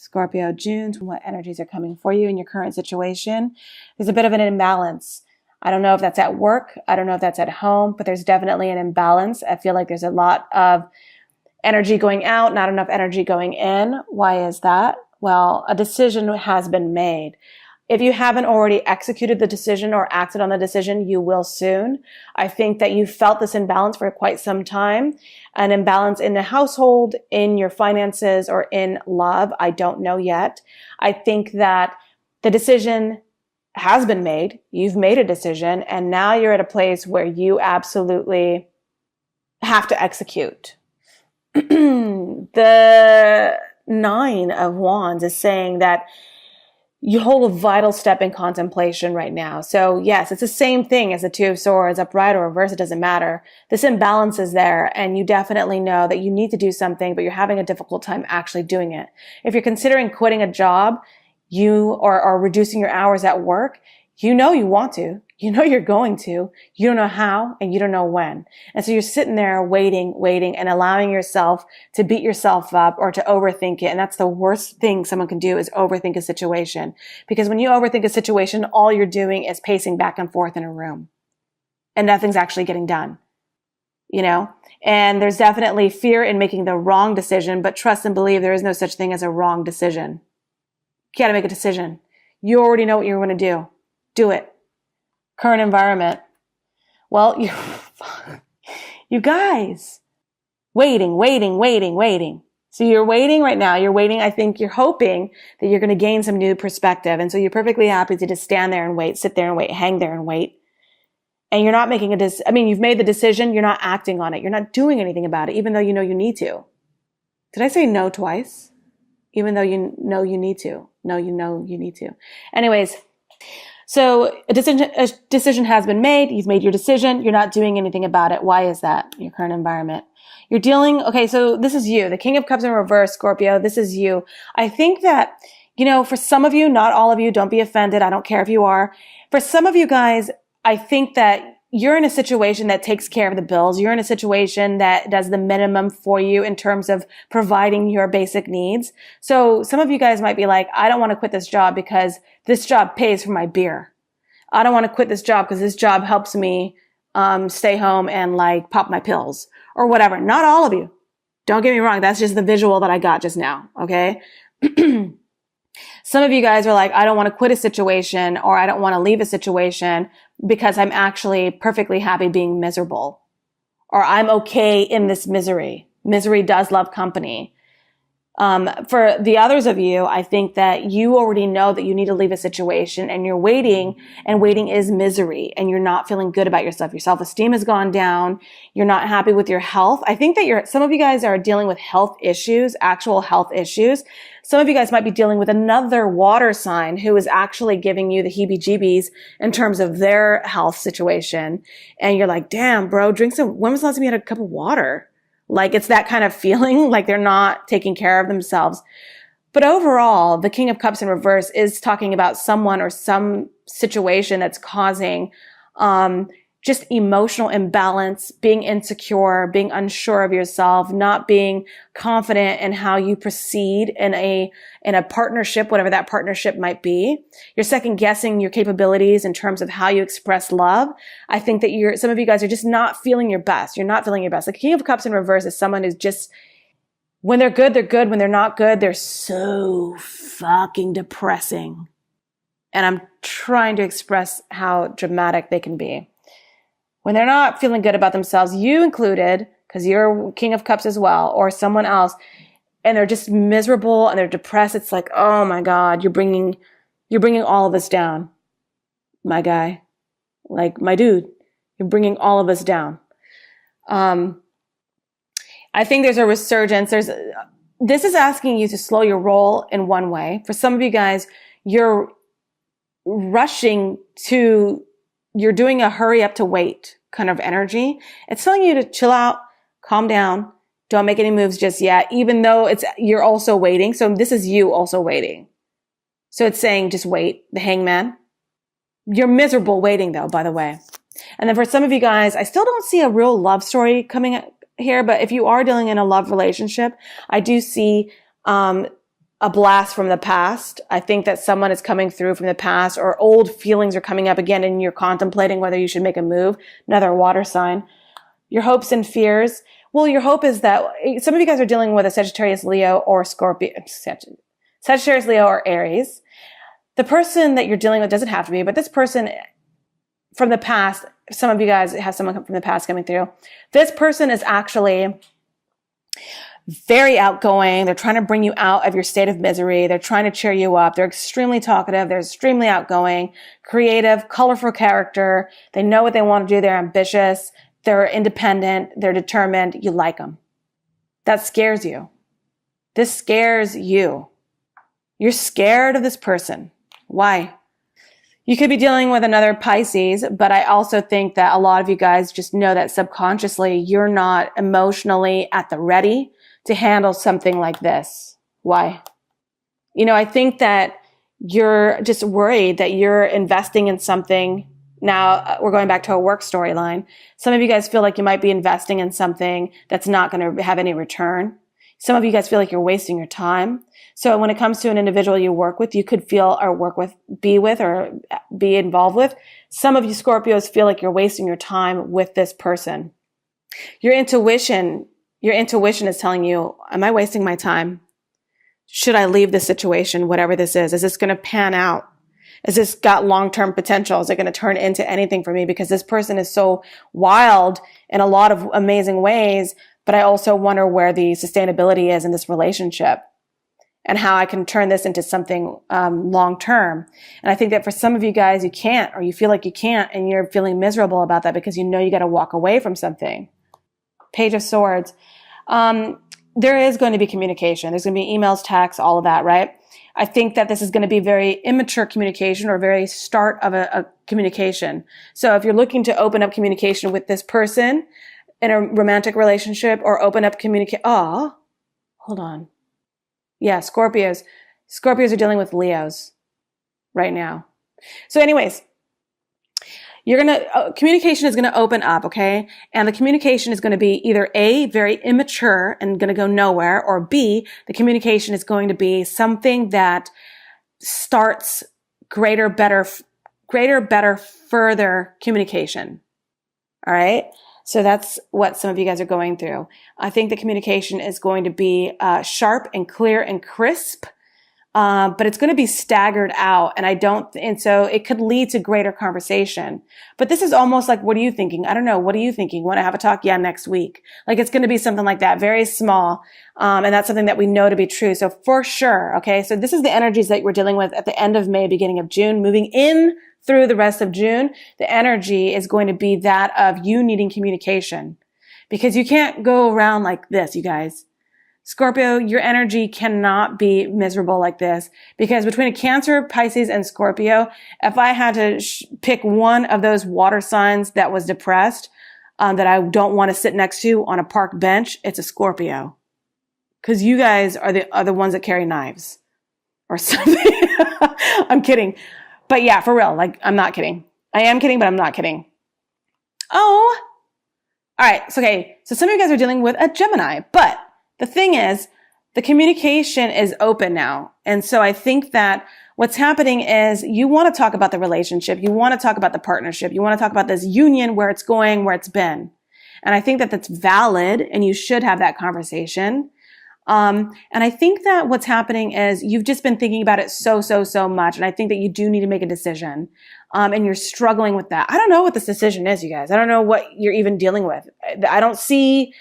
Scorpio, June, what energies are coming for you in your current situation. There's a bit of an imbalance. I don't know if that's at work. I don't know if that's at home, but there's definitely an imbalance. I feel like there's a lot of energy going out, not enough energy going in. Why is that? Well, a decision has been made. If you haven't already executed the decision or acted on the decision, you will soon. I think that you felt this imbalance for quite some time, an imbalance in the household, in your finances, or in love. I don't know yet. I think that the decision has been made. You've made a decision, and now you're at a place where you absolutely have to execute. The Nine of Wands is saying that you hold a vital step in contemplation right now. So yes, it's the same thing as the Two of Swords, upright or reverse, it doesn't matter. This imbalance is there, and you definitely know that you need to do something, but you're having a difficult time actually doing it. If you're considering quitting a job, you are reducing your hours at work, you know you want to. You know you're going to. You don't know how, and you don't know when. And so you're sitting there waiting, and allowing yourself to beat yourself up or to overthink it. And that's the worst thing someone can do, is overthink a situation. Because when you overthink a situation, all you're doing is pacing back and forth in a room. And nothing's actually getting done. You know? And there's definitely fear in making the wrong decision, but trust and believe there is no such thing as a wrong decision. You gotta make a decision. You already know what you're going to do. Do it. Current environment. Well, you guys, waiting. So you're waiting right now. You're waiting. I think you're hoping that you're going to gain some new perspective. And so you're perfectly happy to just stand there and wait, sit there and wait, hang there and wait. And you're not making you've made the decision. You're not acting on it. You're not doing anything about it, even though you know you need to. Did I say no twice? Even though you know you need to. No, you know you need to. Anyways. So a decision has been made. You've made your decision. You're not doing anything about it. Why is that? Your current environment. Okay, so this is you. The King of Cups in reverse, Scorpio. This is you. I think that, for some of you, not all of you, don't be offended. I don't care if you are. For some of you guys, I think that you're in a situation that takes care of the bills. You're in a situation that does the minimum for you in terms of providing your basic needs. So some of you guys might be like, I don't want to quit this job because this job pays for my beer. I don't want to quit this job because this job helps me stay home and pop my pills or whatever. Not all of you. Don't get me wrong. That's just the visual that I got just now. Okay. Some of you guys are like, I don't want to quit a situation, or I don't want to leave a situation because I'm actually perfectly happy being miserable, or I'm okay in this misery. Misery does love company. For the others of you, I think that you already know that you need to leave a situation, and you're waiting, and waiting is misery, and you're not feeling good about yourself. Your self-esteem has gone down. You're not happy with your health. I think that some of you guys are dealing with health issues, actual health issues. Some of you guys might be dealing with another water sign who is actually giving you the heebie-jeebies in terms of their health situation. And you're like, damn, bro, when was the last time you had a cup of water? It's that kind of feeling, like they're not taking care of themselves. But overall, the King of Cups in reverse is talking about someone or some situation that's causing just emotional imbalance, being insecure, being unsure of yourself, not being confident in how you proceed in a partnership, whatever that partnership might be. You're second guessing your capabilities in terms of how you express love. I think that some of you guys are just not feeling your best. You're not feeling your best. The King of Cups in reverse is someone who's just, when they're good, they're good. When they're not good, they're so fucking depressing. And I'm trying to express how dramatic they can be. When they're not feeling good about themselves, you included, because you're King of Cups as well, or someone else, and they're just miserable and they're depressed, it's like, oh my God, you're bringing all of us down, my guy, my dude, you're bringing all of us down. I think there's a resurgence. This is asking you to slow your roll in one way. For some of you guys, you're you're doing a hurry up to wait kind of energy. It's telling you to chill out, calm down, don't make any moves just yet, even though you're also waiting. So this is you also waiting. So it's saying just wait, the Hangman. You're miserable waiting though, by the way. And then for some of you guys, I still don't see a real love story coming here, but if you are dealing in a love relationship, I do see a blast from the past. I think that someone is coming through from the past, or old feelings are coming up again and you're contemplating whether you should make a move. Another water sign. Your hopes and fears. Well, your hope is that some of you guys are dealing with a Sagittarius, Leo, or Scorpio, Sagittarius, Leo, or Aries. The person that you're dealing with doesn't have to be, but this person from the past, some of you guys have someone from the past coming through. This person is actually very outgoing. They're trying to bring you out of your state of misery. They're trying to cheer you up. They're extremely talkative. They're extremely outgoing, creative, colorful character. They know what they want to do. They're ambitious. They're independent. They're determined. You like them. That scares you. This scares you. You're scared of this person. Why? You could be dealing with another Pisces, but I also think that a lot of you guys just know that subconsciously you're not emotionally at the ready to handle something like this. Why? I think that you're just worried that you're investing in something. Now we're going back to a work storyline. Some of you guys feel like you might be investing in something that's not going to have any return. Some of you guys feel like you're wasting your time. So when it comes to an individual you work with, you could feel or work with, be with, or be involved with. Some of you Scorpios feel like you're wasting your time with this person. Your intuition is telling you, am I wasting my time? Should I leave this situation, whatever this is? Is this going to pan out? Is this got long-term potential? Is it going to turn into anything for me? Because this person is so wild in a lot of amazing ways, but I also wonder where the sustainability is in this relationship and how I can turn this into something long-term. And I think that for some of you guys, you can't, or you feel like you can't, and you're feeling miserable about that because you know you got to walk away from something. Page of Swords. There is going to be communication. There's going to be emails, texts, all of that, right? I think that this is going to be very immature communication, or very start of a communication. So if you're looking to open up communication with this person in a romantic relationship, or open up hold on. Yeah, Scorpios. Scorpios are dealing with Leos right now. So anyways, communication is going to open up, okay? And the communication is going to be either A, very immature and going to go nowhere, or B, the communication is going to be something that starts greater, better, further communication. All right? So that's what some of you guys are going through. I think the communication is going to be sharp and clear and crisp. But it's going to be staggered out, and so it could lead to greater conversation. But this is almost like, what are you thinking? I don't know. What are you thinking? Want to have a talk? Yeah, next week. Like, it's going to be something like that, very small. And that's something that we know to be true. So for sure. Okay. So this is the energies that we're dealing with at the end of May, beginning of June, moving in through the rest of June. The energy is going to be that of you needing communication, because you can't go around like this, you guys. Scorpio, your energy cannot be miserable like this, because between a Cancer, Pisces, and Scorpio, if I had to pick one of those water signs that was depressed, that I don't want to sit next to on a park bench, it's a Scorpio. Because you guys are the ones that carry knives or something. I'm kidding. But yeah, for real, like, I'm not kidding. I am kidding, but I'm not kidding. Oh, all right. So, okay. So some of you guys are dealing with a Gemini, but the thing is, the communication is open now. And so I think that what's happening is you want to talk about the relationship. You want to talk about the partnership. You want to talk about this union, where it's going, where it's been. And I think that that's valid, and you should have that conversation. And I think that what's happening is you've just been thinking about it so much. And I think that you do need to make a decision. And you're struggling with that. I don't know what this decision is, you guys. I don't know what you're even dealing with. I don't see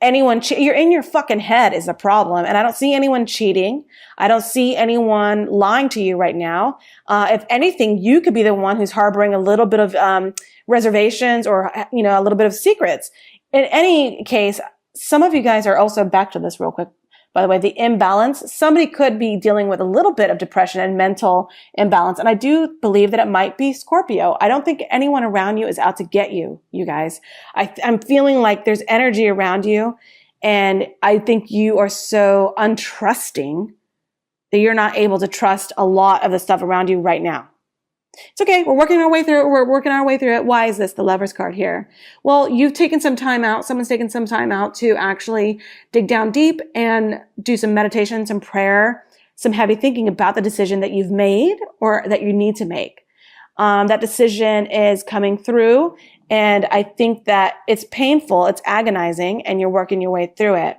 anyone, you're in your fucking head is a problem. And I don't see anyone cheating. I don't see anyone lying to you right now. If anything, you could be the one who's harboring a little bit of, reservations, or, a little bit of secrets. In any case, some of you guys are also, back to this real quick, by the way, the imbalance. Somebody could be dealing with a little bit of depression and mental imbalance. And I do believe that it might be Scorpio. I don't think anyone around you is out to get you, you guys. I'm feeling like there's energy around you. And I think you are so untrusting that you're not able to trust a lot of the stuff around you right now. It's okay. We're working our way through it. We're working our way through it. Why is this the Lover's card here? Well, you've taken some time out. Someone's taken some time out to actually dig down deep and do some meditation, some prayer, some heavy thinking about the decision that you've made or that you need to make. That decision is coming through, and I think that it's painful, it's agonizing, and you're working your way through it.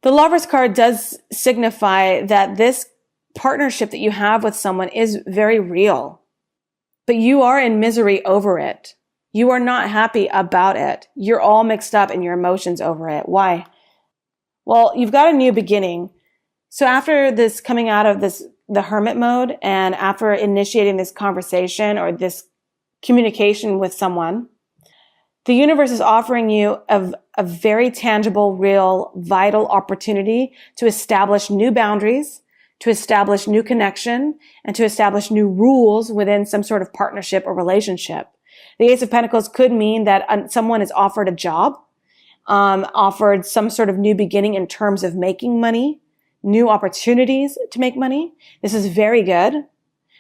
The Lovers card does signify that this partnership that you have with someone is very real, but you are in misery over it. You are not happy about it. You're all mixed up in your emotions over it. Why? Well, you've got a new beginning. So after this coming out of the hermit mode, and after initiating this conversation or this communication with someone, the universe is offering you a very tangible, real, vital opportunity to establish new boundaries, to establish new connection, and to establish new rules within some sort of partnership or relationship. The Ace of Pentacles could mean that someone is offered a job, offered some sort of new beginning in terms of making money, new opportunities to make money. This is very good.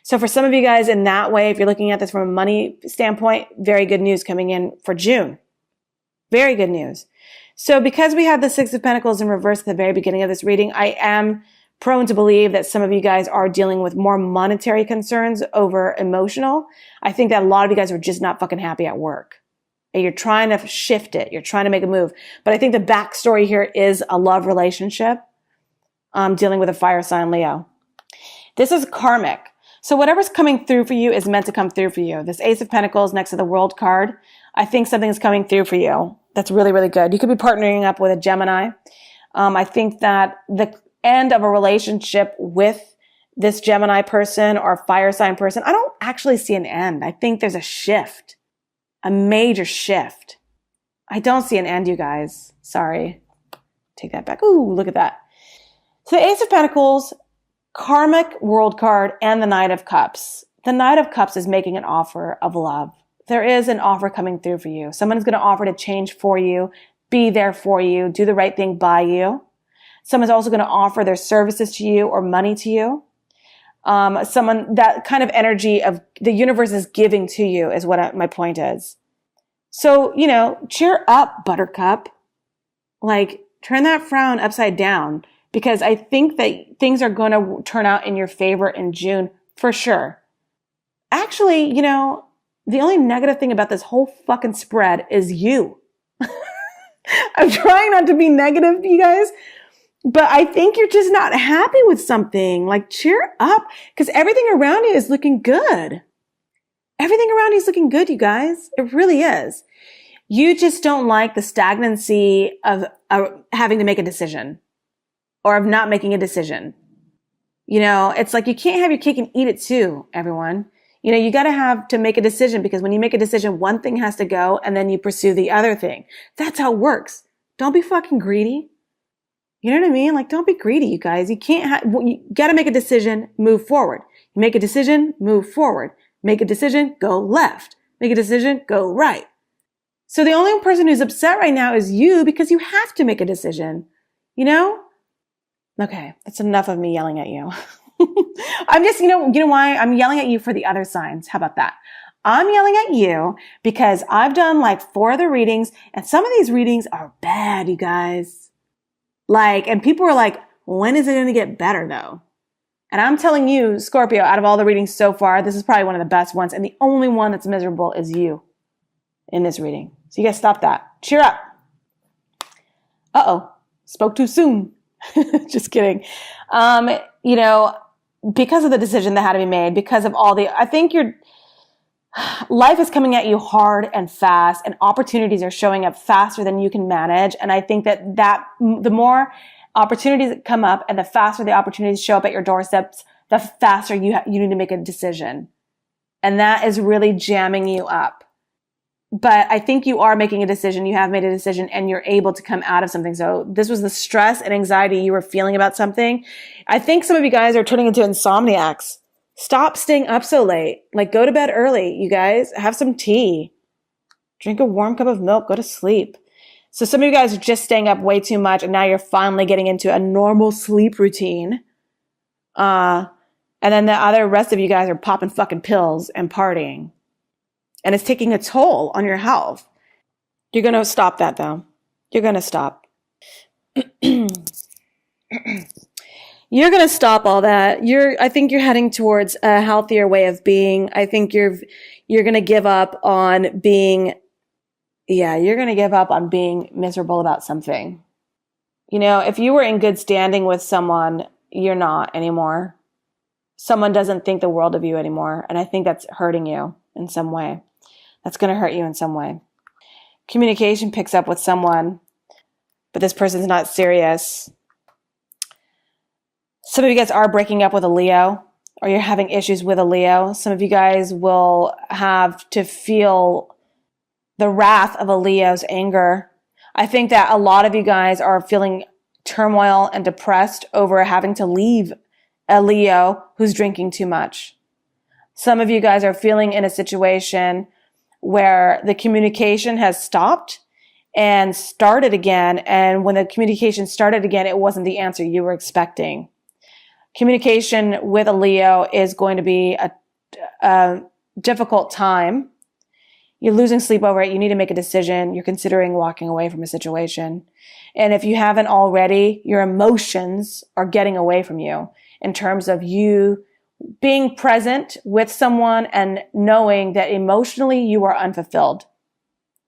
So for some of you guys in that way, if you're looking at this from a money standpoint, very good news coming in for June. Very good news. So because we have the Six of Pentacles in reverse at the very beginning of this reading, I am prone to believe that some of you guys are dealing with more monetary concerns over emotional. I think that a lot of you guys are just not fucking happy at work. And you're trying to shift it. You're trying to make a move. But I think the backstory here is a love relationship, dealing with a fire sign Leo. This is karmic. So whatever's coming through for you is meant to come through for you. This Ace of Pentacles next to the World card, I think something is coming through for you. That's really, really good. You could be partnering up with a Gemini. I think that the end of a relationship with this Gemini person or fire sign person, I don't actually see an end. I think there's a shift, a major shift. I don't see an end, you guys. Sorry. Take that back. Ooh, look at that. So the Ace of Pentacles, karmic World card, and the Knight of Cups. The Knight of Cups is making an offer of love. There is an offer coming through for you. Someone's going to offer to change for you, be there for you, do the right thing by you. Someone's also going to offer their services to you or money to you. Someone, that kind of energy of the universe is giving to you is what my point is. So, cheer up, Buttercup. Like, turn that frown upside down, because I think that things are going to turn out in your favor in June for sure. Actually, the only negative thing about this whole fucking spread is you. I'm trying not to be negative, you guys, but I think you're just not happy with something. Like, cheer up, because everything around you is looking good. Everything around you is looking good, you guys. It really is. You just don't like the stagnancy of having to make a decision or of not making a decision. It's like you can't have your cake and eat it too, everyone. You got to have to make a decision, because when you make a decision, one thing has to go and then you pursue the other thing. That's how it works. Don't be fucking greedy. You know what I mean? Like, don't be greedy, you guys. You got to make a decision, move forward. You make a decision, move forward. Make a decision, go left. Make a decision, go right. So the only person who's upset right now is you, because you have to make a decision. Okay, that's enough of me yelling at you. I'm just, you know why? I'm yelling at you for the other signs. How about that? I'm yelling at you because I've done like 4 other readings, and some of these readings are bad, you guys. And people are like, when is it going to get better though? And I'm telling you, Scorpio, out of all the readings so far, this is probably one of the best ones. And the only one that's miserable is you in this reading. So you guys stop that. Cheer up. Uh-oh. Spoke too soon. Just kidding. Because of the decision that had to be made, because of I think life is coming at you hard and fast, and opportunities are showing up faster than you can manage. And I think that the more opportunities that come up and the faster the opportunities show up at your doorsteps, the faster you need to make a decision. And that is really jamming you up. But I think you are making a decision. You have made a decision, and you're able to come out of something. So this was the stress and anxiety you were feeling about something. I think some of you guys are turning into insomniacs. Stop staying up so late. Like, go to bed early, you guys. Have some tea. Drink a warm cup of milk. Go to sleep. So some of you guys are just staying up way too much, and now you're finally getting into a normal sleep routine. And then the rest of you guys are popping fucking pills and partying. And it's taking a toll on your health. You're going to stop that, though. You're going to stop. You You're going to stop all that. I think you're heading towards a healthier way of being. I think you're going to give up on being, you're going to give up on being miserable about something. You know, if you were in good standing with someone, you're not anymore. Someone doesn't think the world of you anymore. And I think that's hurting you in some way. That's going to hurt you in some way. Communication picks up with someone, but this person's not serious. Some of you guys are breaking up with a Leo, or you're having issues with a Leo. Some of you guys will have to feel the wrath of a Leo's anger. I think that a lot of you guys are feeling turmoil and depressed over having to leave a Leo who's drinking too much. Some of you guys are feeling in a situation where the communication has stopped and started again. And when the communication started again, it wasn't the answer you were expecting. Communication with a Leo is going to be a difficult time. You're losing sleep over it. You need to make a decision. You're considering walking away from a situation. And if you haven't already, your emotions are getting away from you in terms of you being present with someone and knowing that emotionally you are unfulfilled.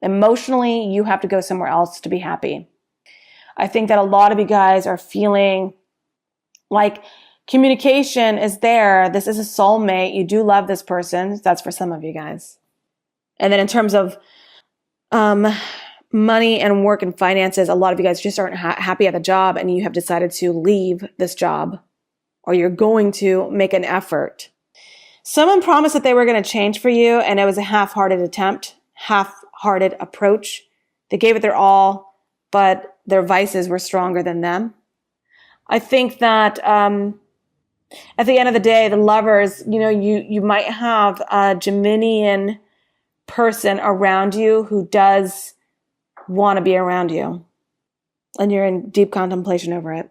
Emotionally, you have to go somewhere else to be happy. I think that a lot of you guys are feeling like communication is there. This is a soulmate. You do love this person. That's for some of you guys. And then in terms of money and work and finances, a lot of you guys just aren't happy at the job and you have decided to leave this job, or you're going to make an effort. Someone promised that they were going to change for you, and it was a half-hearted attempt, half-hearted approach. They gave it their all, but their vices were stronger than them. I think that at the end of the day, the lovers, you might have a Geminian person around you who does want to be around you, and you're in deep contemplation over it.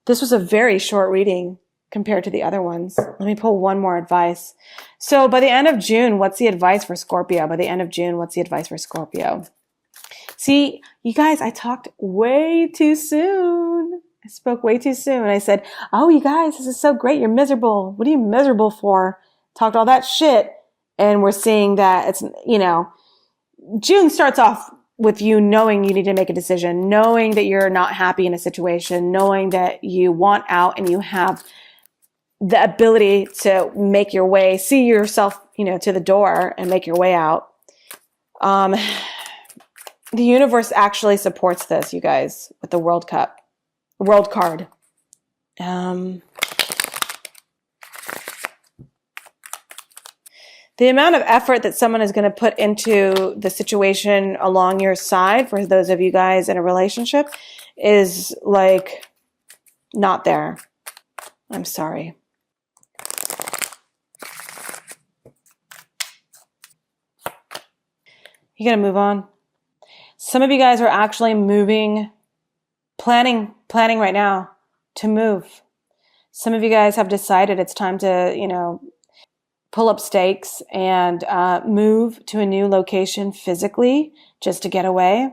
This was a very short reading compared to the other ones. Let me pull one more advice. So by the end of June, what's the advice for Scorpio? By the end of June, what's the advice for Scorpio? See, you guys, I talked way too soon. I spoke way too soon. I said, oh, you guys, this is so great. You're miserable. What are you miserable for? Talked all that shit. And we're seeing that it's, June starts off with you knowing you need to make a decision, knowing that you're not happy in a situation, knowing that you want out and you have the ability to make your way, see yourself, to the door and make your way out. The universe actually supports this, you guys, with the World card. The amount of effort that someone is going to put into the situation along your side, for those of you guys in a relationship, is like not there. I'm sorry. You got to move on. Some of you guys are actually planning right now to move. Some of you guys have decided it's time to, pull up stakes and move to a new location physically just to get away.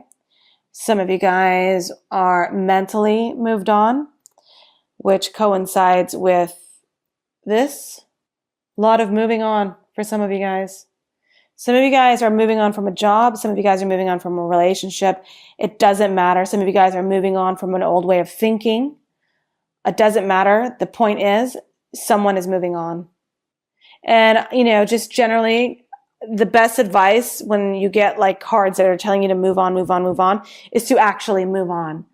Some of you guys are mentally moved on, which coincides with this. A lot of moving on for some of you guys. Some of you guys are moving on from a job. Some of you guys are moving on from a relationship. It doesn't matter. Some of you guys are moving on from an old way of thinking. It doesn't matter. The point is, someone is moving on. And, just generally, the best advice when you get like cards that are telling you to move on, is to actually move on.